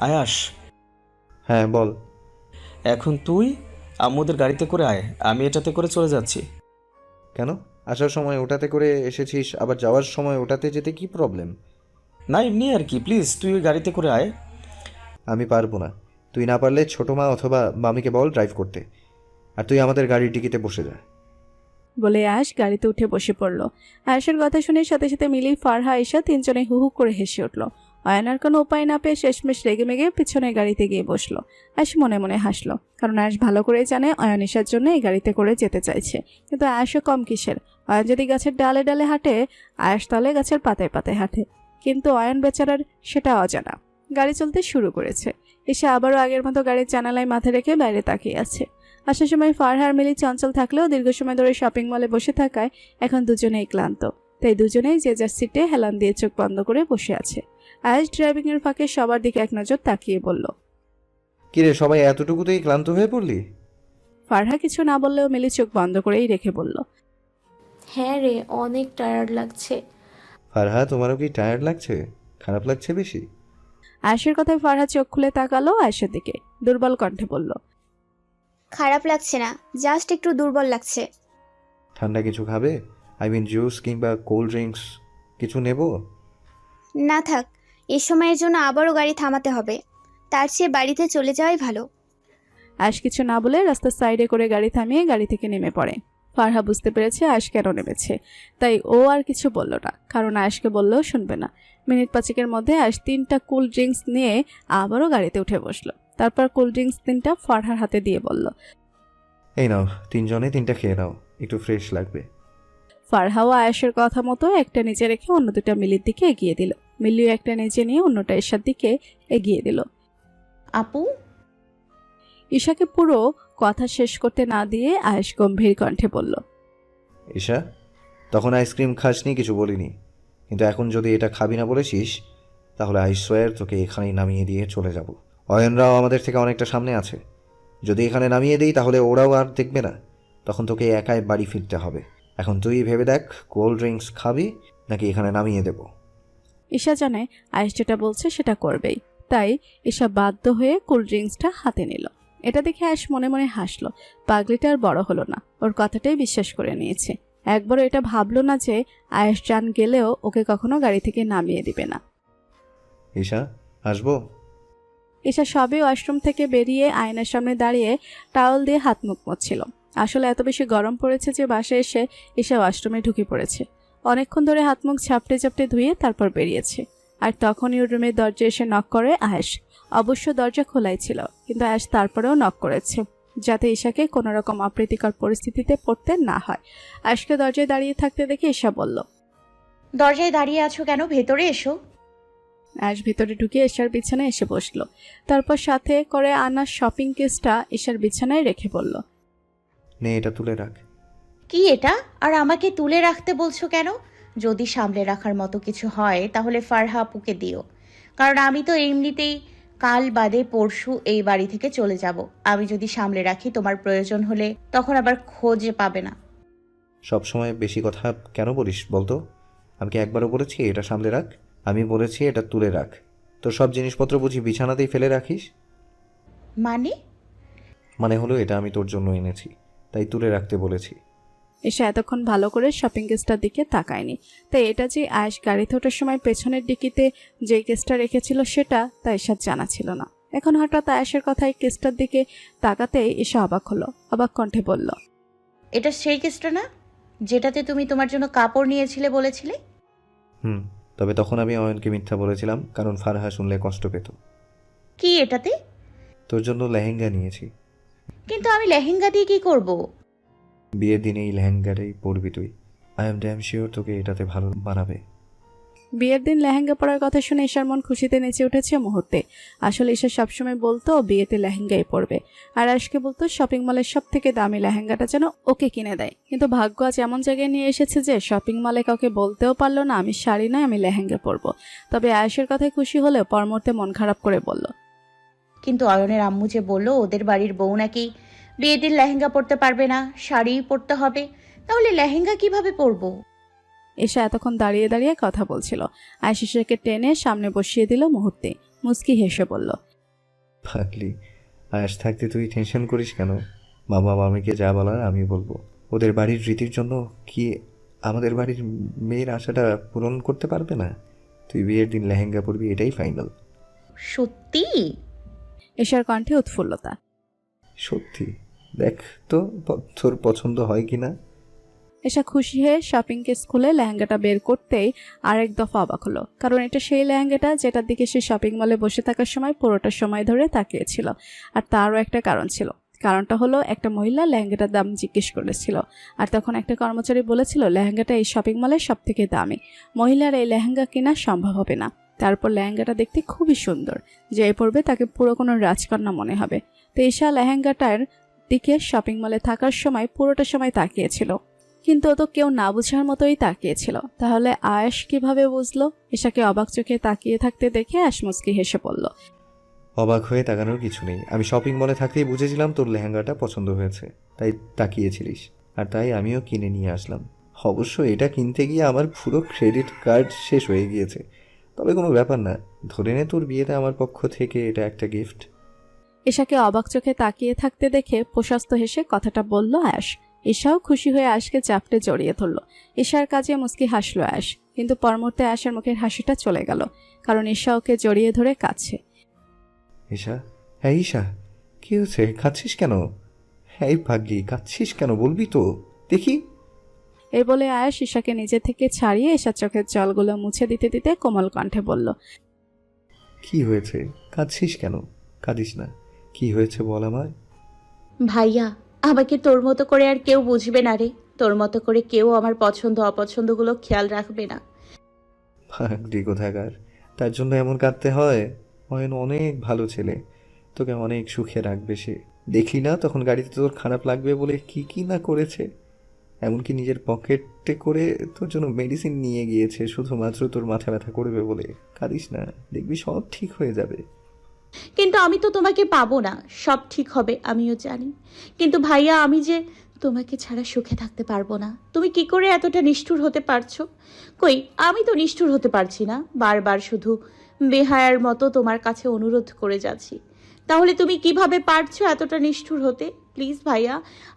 আয়াস, হ্যাঁ বল। এখন তুই আম্মুদের গাড়িতে করে আয়, আমি এটাতে করে চলে যাচ্ছি। কেন? আসার সময় ওটাতে করে এসেছিস, আবার যাওয়ার সময় ওটাতে যেতে কি প্রবলেম? না এমনি আর কি, প্লিজ তুই ওই গাড়িতে করে আয়। আমি পারবো না। তুই না পারলে ছোটো মা অথবা মামিকে বল ড্রাইভ করতে, আর তুই আমাদের গাড়ির ডিকিতে বসে যা। বলে আয়াস গাড়িতে উঠে বসে পড়ল। আয়াসের কথা শুনে সাথে সাথে মিলি, ফারহা, ঈশা তিনজনে হু হু করে হেসে উঠল। অয়নার কোনো উপায় না পেয়ে শেষমেশ রেগে মেগে পিছনে গাড়িতে গিয়ে বসলো। আয়াস মনে মনে হাসলো, কারণ আয়াস ভালো করেই জানে অয়ন ঈশার জন্য এই গাড়িতে করে যেতে চাইছে। কিন্তু আয়াসও কম কিসের, অয়ন যদি গাছের ডালে ডালে হাঁটে, আয়াস তাহলে গাছের পাতায় পাতায় হাঁটে। কিন্তু অয়ন বেচারার সেটা অজানা। গাড়ি চলতে শুরু করেছে। ঈশা আবারও আগের মতো গাড়ির জানালায় মাথা রেখে বাইরে তাকিয়ে আছে। আসার সময় ফারহার মিলি চঞ্চল থাকলেও দীর্ঘ সময় ধরে শপিং মলে বসে থাকায় এখন দুজনেই ক্লান্ত। তাই দুজনেই যে যার সিটে হেলান দিয়ে চোখ বন্ধ করে বসে আছে। আয়াস ড্রাইভিং এর ফাঁকে সবার দিকে এক নজর তাকিয়ে বলল। কিরে, সবাই এতটুকুতেই ক্লান্ত হয়ে পড়লি? ফারহা কিছু না বললেও মিলি চোখ বন্ধ করেই রেখে বলল। হ্যাঁ রে, অনেক টায়ার্ড লাগছে। ফারহা, তোমারও কি টায়ার্ড লাগছে? খারাপ লাগছে বেশি? আয়াসের কথায় ফারহা চোখ খুলে তাকালো আয়াসের দিকে, দুর্বল কণ্ঠে বলল। খারাপ লাগছে না, জাস্ট একটু দুর্বল লাগছে। ঠান্ডা কিছু খাবে? আই মিন জুস কিংবা কোল্ড ড্রিঙ্কস কিছু নেব? না থাক, এই সময়ের জন্য আবারও গাড়ি থামাতে হবে। তার চেয়ে বাড়িতে চলে যাওয়াই ভালো। আয়াস কিছু না বলে রাস্তার সাইডে করে গাড়ি থামিয়ে গাড়ি থেকে নেমে পড়ে। ফারহা বুঝতে পেরেছে আয়াস কেন নেমেছে, তাই ও আর কিছু বলল না, কারণ আয়াসকে বললেও শুনবে না। মিনিট পাঁচেকের মধ্যে আয়াস 3টা কোল্ড ড্রিঙ্কস নিয়ে আবারও গাড়িতে উঠে বসলো। তারপর কোল্ড ড্রিঙ্কস 3টা ফারহার হাতে দিয়ে বলল। এই নাও, তিনজনে তিনটা খেয়ে নাও, একটু ফ্রেশ লাগবে। ফারহাও আয়াসের কথা মতো একটা নিচে রেখে অন্য দুটা মিলির দিকে এগিয়ে দিল। মিলিও একটা নিচে নিয়ে অন্যটা ঈশার দিকে এগিয়ে দিল। আপু, ঈশাকে পুরো কথা শেষ করতে না দিয়ে আয়াস গম্ভীর কণ্ঠে বলল। ঈশা, তখন আইসক্রিম খাসনি, কিছু বলিনি, কিন্তু এখন যদি এটা খাবি না বলেছিস, তাহলে আই সোয়ার তোকে এখানেই নামিয়ে দিয়ে চলে যাব। অয়নরাও আমাদের থেকে অনেকটা সামনে আছে। যদি এখানে নামিয়ে দিই তাহলে ওরাও আর দেখবে না, তখন তোকে একাই বাড়ি ফিরতে হবে। এখন তুই ভেবে দেখ, কোল্ড ড্রিঙ্কস খাবি নাকি এখানে নামিয়ে দেব? ঈশা জানে আয়েশ যেটা বলছে সেটা করবেই, তাই ঈশা বাধ্য হয়ে কোল্ড ড্রিঙ্কসটা হাতে নিল। এটা দেখে আয়েশ মনে মনে হাসলো। পাগলিটা আর বড় হলো না, ওর কথাটাই বিশ্বাস করে নিয়েছে। একবারও এটা ভাবলো না যে আয়েশ জান গেলেও ওকে কখনো গাড়ি থেকে নামিয়ে দিবে না। ঈশা, আসবো? ঈশা সবে ওয়াশরুম থেকে বেরিয়ে আয়নার সামনে দাঁড়িয়ে টাওয়েল দিয়ে হাত মুখ মুছছিল। আসলে এত বেশি গরম পড়েছে যে বাসায় এসে ঈশা ওয়াশরুমে ঢুকে পড়েছে। অনেকক্ষণ ধরে হাত মুখ ঝাপটে ঝাপটে ধুয়ে তারপর বেরিয়েছে। আর তখনই ওর রুমের দরজা এসে নক করে আয়েশ। অবশ্য দরজা খোলাই ছিল, কিন্তু আয়েশ তারপরেও নক করেছে, যাতে ঈশাকে কোনো রকম অপ্রীতিকর পরিস্থিতিতে পড়তে না হয়। আয়েশকে দরজায় দাঁড়িয়ে থাকতে দেখে ঈশা বলল। দরজায় দাঁড়িয়ে আছো কেন? ভেতরে এসো। আয়েশ ভিতরে ঢুকে ঈশার বিছানায় এসে বসলো। তারপর সাথে করে আনা শপিং কেসটা ঈশার বিছানায় রেখে বলল। নে, এটা তুলে রাখ। কি এটা? আর আমাকে তুলে রাখতে বলছো কেন? যদি সামলে রাখার মতো কিছু হয় তাহলে ফারহা আপুকে দিও, কারণ আমি তো এমনিতেই কাল বাদে পরশু এই বাড়ি থেকে চলে যাব। আমি যদি সামলে রাখি, তোমার প্রয়োজন হলে তখন আবার খোঁজে পাবে না। সব সময় বেশি কথা কেন বলিস বলতো? আমি কি একবারও বলেছি এটা সামলে রাখ? আমি বলেছি এটা তুলে রাখ। তোর সব জিনিসপত্র বুঝি বিছানাতেই ফেলে রাখিস? মানে? মানে হলো, এটা আমি তোর জন্য এনেছি, তাই তুলে রাখতে বলেছি। ঈশা এতক্ষণ ভালো করে শপিং কেসটার দিকে তাকায়নি, তাই এটা যে আয়েশ গাড়িতে ওঠার সময় পেছনের ডিকিতে যে কেসটা রেখেছিল সেটা তা ঈশার জানা ছিল না। এখন হঠাৎ আয়েশের কথায় কেসটার দিকে তাকাতেই ঈশা অবাক হলো, অবাক কণ্ঠে বলল। এটা সেই কেসটা না যেটাতে তুমি তোমার জন্য কাপড় নিয়েছিলে বলেছিলে? তবে তখন আমি অয়নকে মিথ্যা বলেছিলাম, কারণ ফারহা শুনলে কষ্ট পেত। কি এটাতে? তোর জন্য লেহেঙ্গা নিয়েছি। কিন্তু আমি লেহেঙ্গা দিয়ে কি করব? বিয়ের দিনে এই লেহেঙ্গাটাই পরবি তুই। আই এম ড্যাম শিওর তোকে এটাতে ভালো মানাবে। বিয়ের দিন লেহেঙ্গা পরার কথা শুনে ঈশার মন খুশিতে নেচে উঠেছে মুহূর্তে। আসলে ঈশা সবসময় বলতো বিয়েতে লেহেঙ্গাই পরবে, আর আয়েশকে বলতো শপিং মলের সব থেকে দামি লেহেঙ্গাটা যেন ওকে কিনে দেয়। কিন্তু ভাগ্য আজ এমন জায়গায় নিয়ে এসেছে যে শপিং মলে কাউকে বলতেও পারলো না আমি শাড়ি নয়, আমি লেহেঙ্গা পরবো। তবে আয়েশের কথায় খুশি হলেও পরমুহূর্তে মন খারাপ করে বলল। কিন্তু অয়নের আম্মু যে বলল ওদের বাড়ির বউ নাকি বিয়ের দিন লেহেঙ্গা পরতে পারবে না, শাড়িই পরতে হবে। তাহলে লেহেঙ্গা কিভাবে পরবো? ঈশা এতক্ষণ দাঁড়িয়ে দাঁড়িয়ে কথা বলছিল। আয়েশ ঈশাকে টেনে সামনে বসিয়ে দিল মুহূর্তে। মুস্কি হেসে বলল। পাগলি, আয়াস থাকতে তুই টেনশন করিস কেন? বাবা মামিকে যা বলার আমি বলবো। ওদের বাড়ির রীতির জন্য কি আমাদের বাড়ির মেয়ের আশাটা পূরণ করতে পারবে না? তুই বিয়ের দিন লেহেঙ্গা পরবি, এটাই ফাইনাল। সত্যি? ঈশার কণ্ঠে উৎফুল্লতা। সত্যি। দেখ তো তোর পছন্দ হয় কি না। ঈশা খুশি হয়ে শপিং কেস খুলে লেহেঙ্গাটা বের করতেই আরেক দফা অবাক হলো, কারণ এটা সেই লেহেঙ্গাটা যেটার দিকে সে শপিং মলে বসে থাকার সময় পুরোটা সময় ধরে তাকিয়েছিল। আর তারও একটা কারণ ছিল। কারণটা হলো, একটা মহিলা লেহেঙ্গাটার দাম জিজ্ঞেস করেছিল, আর তখন একটা কর্মচারী বলেছিল লেহেঙ্গাটা এই শপিং মলের সব থেকে দামি, মহিলার এই লেহেঙ্গা কেনা সম্ভব হবে না। তারপর লেহেঙ্গাটা দেখতে খুবই সুন্দর, যে পরবে তাকে পুরো কোনো রাজকন্যা মনে হবে। তো ঈশা লেহেঙ্গাটার দিকে শপিং মলে থাকার সময় পুরোটা সময় তাকিয়েছিল, কিন্তু ও তো কেউ না বোঝার মতোই তাকিয়েছিল। তাহলে আয়েশ কিভাবে বুঝলো? ঈশাকে অবাক চোখে তাকিয়ে থাকতে দেখে আয়েশ মুচকি হেসে পড়ল। অবাক হয়ে তাকানোর কিছু নেই, আমি শপিং মলে থাকতেই বুঝেছিলাম তোর লেহেঙ্গাটা পছন্দ হয়েছে, তাই তাকিয়েছিলিস, আর তাই আমিও কিনে নিয়ে আসলাম। অবশ্য এটা কিনতে গিয়ে আমার পুরো ক্রেডিট কার্ড শেষ হয়ে গিয়েছে, তবে কোনো ব্যাপার না, ধরে নে তোর বিয়েতে আমার পক্ষ থেকে এটা একটা গিফট। ঈশাকে অবাক চোখে তাকিয়ে থাকতে দেখে প্রশস্ত হেসে কথাটা বলল আয়েশ। ঈশাও খুশি হয়ে আয়েশকে চাপটে জড়িয়ে ধরল। ঈশার কাজে মুচকি হাসলো আয়েশ, কিন্তু পরমুহূর্তে আয়েশের মুখের হাসিটা চলে গেল, কারণ ঈশা ওকে জড়িয়ে ধরে কাঁদছে। ঈশা, হ্যাঁ ঈশা, কি হয়েছে? কাঁদছিস কেন? হ্যাঁ ভাগ্যি, কাঁদছিস কেন বলবি তো দেখি। এই বলে আয়েশ ঈশাকে নিজে থেকে ছাড়িয়ে ঈশার চোখের জলগুলো মুছে দিতে দিতে কোমল কণ্ঠে বলল, কি হয়েছে? কাঁদছিস কেন? কাঁদিস না, কি হয়েছে বল আমায়। ভাইয়া, আমাকে তোর মতো করে আর কেউ বুঝবে না রে। তোর মতো করে কেউ আমার পছন্দ অপছন্দগুলো খেয়াল রাখবে না। ভাগ্যি কোথাকার, তার জন্য এমন কাঁদতে হয়? অয়ন অনেক ভালো ছেলে, তোকে অনেক সুখে রাখবে সে। দেখলি না তখন গাড়িতে তোর খারাপ লাগবে বলে কি কি না করেছে, এমনকি নিজের পকেটে করে তোর জন্য মেডিসিন নিয়ে গিয়েছে শুধুমাত্র তোর মাথা ব্যথা করবে বলে। কাঁদিস না, দেখবি সব ঠিক হয়ে যাবে। কিন্তু আমি তো তোমাকে পাবো না। সব ঠিক হবে আমিও জানি, কিন্তু ভাইয়া আমি যে তোমাকে ছাড়া সুখে থাকতে পারবো না। তুমি কি করে এতটা নিষ্ঠুর হতে পারছো? কই, আমি তো নিষ্ঠুর হতে পারছি না। বারবার শুধু বেহায়ার মতো তোমার কাছে অনুরোধ করে যাচ্ছি, তাহলে তুমি কিভাবে পারছো এতটা নিষ্ঠুর হতে? প্লিজ ভাইয়া,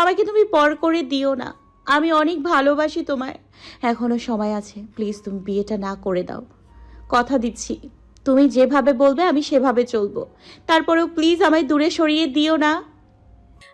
আমাকে তুমি পর করে দিও না। আমি অনেক ভালোবাসি তোমায়। এখনো সময় আছে, প্লিজ তুমি বিয়েটা না করে দাও। কথা দিচ্ছি, তুমি যেভাবে বলবে আমি সেভাবে চলবো। তারপরেও প্লিজ আমায় দূরে সরিয়ে দিও না।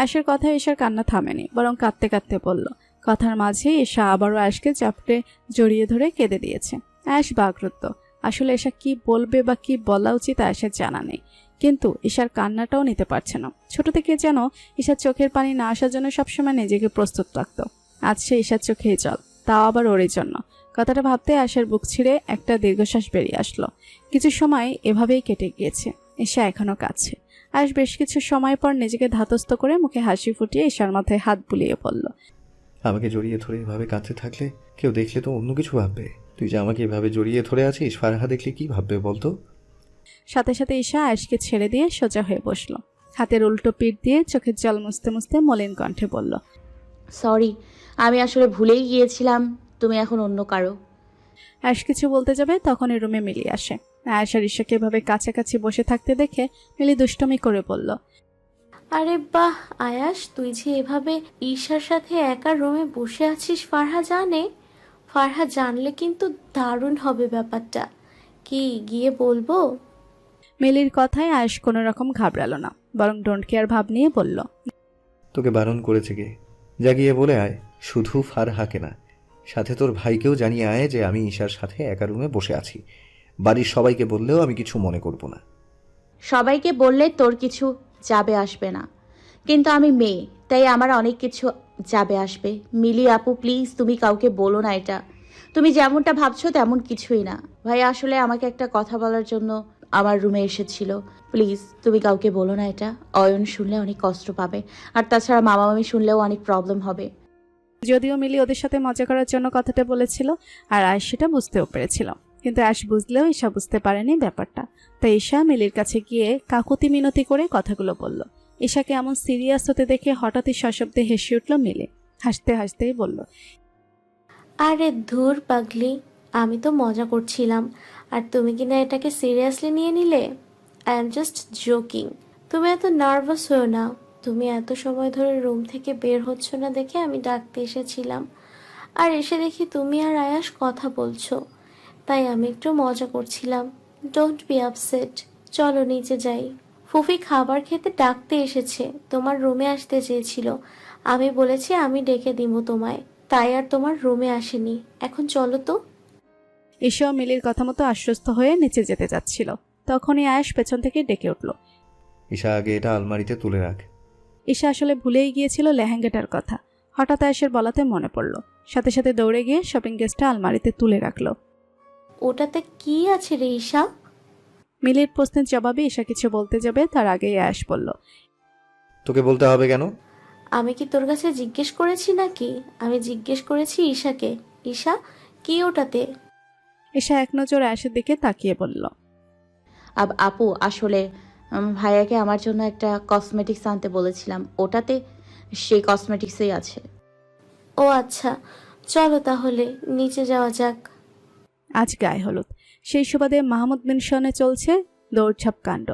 আয়েশের কথায় ঈশার কান্না থামেনি, বরং কাঁদতে কাঁদতে বলল। কথার মাঝে ঈশা আবারও আয়েশকে চাপটে জড়িয়ে ধরে কেঁদে দিয়েছে। আয়েশ বাকরুদ্ধ। আসলে ঈশা কি বলবে বা কি বলা উচিত আয়েশের জানা নেই, কিন্তু ঈশার কান্নাটাও নিতে পারছে না। ছোট থেকে যেন ঈশার চোখের পানি না আসার জন্য সবসময় নিজেকে প্রস্তুত রাখতো। আজ সে ঈশার চোখেই জল, তাও আবার ওরই জন্য। কথাটা ভাবতে আয়েশের বুক ছিঁড়ে একটা দীর্ঘশ্বাস বেরিয়ে আসলো। কিছু সময় এভাবেই কেটে গিয়েছে। ঈশা এখনো কাঁদছে। আয়েশ বেশ কিছু সময় পর নিজেকে ধাতস্থ করে মুখে হাসি ফুটিয়ে ঈশার মাথায় হাত বুলিয়ে বলল, আমাকে জড়িয়ে ধরে এভাবে কাঁদতে থাকলে কেউ দেখলে তো অন্য কিছু ভাববে। তুই যে আমাকে এভাবে জড়িয়ে ধরে আছিস, ফারহা দেখলে কি ভাববে বলতো? সাথে সাথে ঈশা আয়েশকে ছেড়ে দিয়ে সোজা হয়ে বসলো। হাতের উল্টো পিঠ দিয়ে চোখের জল মুছতে মুছতে মলিন কণ্ঠে বলল, সরি, আমি আসলে ভুলেই গিয়েছিলাম তুমি এখন অন্য কারো। আয়েশ কিছু বলতে যাবে তখনই রুমে মিলি আসে। আয়েশ আর ঈশাকে এভাবে কাছাকাছি বসে থাকতে দেখে মিলি দুষ্টমি করে বলল, আরে বাহ আয়াস, তুই যে এভাবে ঈশার সাথে একা রুমে বসে আছিস ফারহা জানে? ফারহা জানলে কিন্তু দারুণ হবে ব্যাপারটা। কি গিয়ে বলবো? মিলির কথায় আয়েশ কোনো রকম ঘাবড়ালো না, বরং ডোন্ট কেয়ার ভাব নিয়ে বলল, তোকে বারণ করেছে কে? যা গিয়ে বলে আয়। শুধু ফারহাকে না, সাথে তোর ভাইকেও জানিয়ে আয় যে আমি ঈশার সাথে একা রুমে বসে আছি। বাড়ির সবাইকে বললেও আমি কিছু মনে করব না। সবাইকে বললে তোর কিছু যাবে আসবে না, কিন্তু আমি মেয়ে, তাই আমার অনেক কিছু যাবে আসবে। মিলি আপু প্লিজ তুমি কাউকে বলো না এটা। তুমি যেমনটা ভাবছো তেমন কিছুই না। ভাই আসলে আমাকে একটা কথা বলার জন্য আমার রুমে এসেছিল। প্লিজ তুমি কাউকে বলো না এটা। অয়ন শুনলে অনেক কষ্ট পাবে, আর তাছাড়া মামা মামি শুনলেও অনেক প্রবলেম হবে। যদিও মিলি ওদের সাথে মজা করার জন্য কথাটা বলেছিল, আর আয়েশ সেটা বুঝতেও পেরেছিল, কিন্তু আয়েশ বুঝলেও ঈশা বুঝতে পারেনি ব্যাপারটা। তাই ঈশা মিলির কাছে গিয়ে কাকুতি মিনতি করে কথাগুলো বলল। ঈশাকে এমন সিরিয়াস হতে দেখে হঠাৎই সশব্দে হেসে উঠল মিলি। হাসতে হাসতেই বলল, আরে ধুর পাগলি, আমি তো মজা করছিলাম, আর তুমি কিনা এটাকে সিরিয়াসলি নিয়ে নিলে। I am just joking. তুমি এত নার্ভাস হও না। তুমি এত সময় ধরে রুম থেকে বের হচ্ছ না দেখে আমি ডাকতে এসেছিলাম, আর এসে দেখি তুমি আর আয়াস কথা বলছো, তাই আমি একটু মজা করছিলাম। ডোন্ট বি আপসেট, চলো নিচে যাই। ফুফি খাবার খেতে ডাকতে এসেছে, তোমার রুমে আসতে চেয়েছিল। আমি বলেছি আমি ডেকে দিব তোমায়, তাই আর তোমার রুমে আসেনি। এখন চলো তো। ঈশাও মিলির কথা মতো আশ্বস্ত হয়ে নিচে যেতে যাচ্ছিল, তখনই আয়াস পেছন থেকে ডেকে উঠল। ঈশা, আগে এটা আলমারিতে তুলে রাখ। ঈশা আসলে ভুলেই গিয়েছিল লেহেঙ্গাটার কথা। হঠাৎ আয়াসের বলাতে মনে পড়ল, সাথে সাথে দৌড়ে গিয়ে শপিং কেসটা আলমারিতে তুলে রাখলো। ওটাতে কি আছে রে ঈশা? মিলির প্রশ্নের জবাবে ঈশা কিছু বলতে যাবে তার আগেই আয়াস বলল, তোকে বলতে হবে কেন? আমি কি তোর কাছে জিজ্ঞেস করেছি নাকি? আমি জিজ্ঞেস করেছি ঈশাকে। ঈশা, কি ওটাতে? ঈশা এক নজর আয়াসের দিকে তাকিয়ে বলল, আপু আসলে ভাইয়াকে আমার জন্য একটা কসমেটিক্স আনতে বলেছিলাম, ওটাতে সেই কসমেটিক্সই আছে। ও আচ্ছা, চলো তাহলে নিচে যাওয়া যাক। আজ গায়ে হলুদ, সেই সুবাদে মাহমুদ মেনশনে চলছে দৌড়ঝাঁপ কাণ্ড।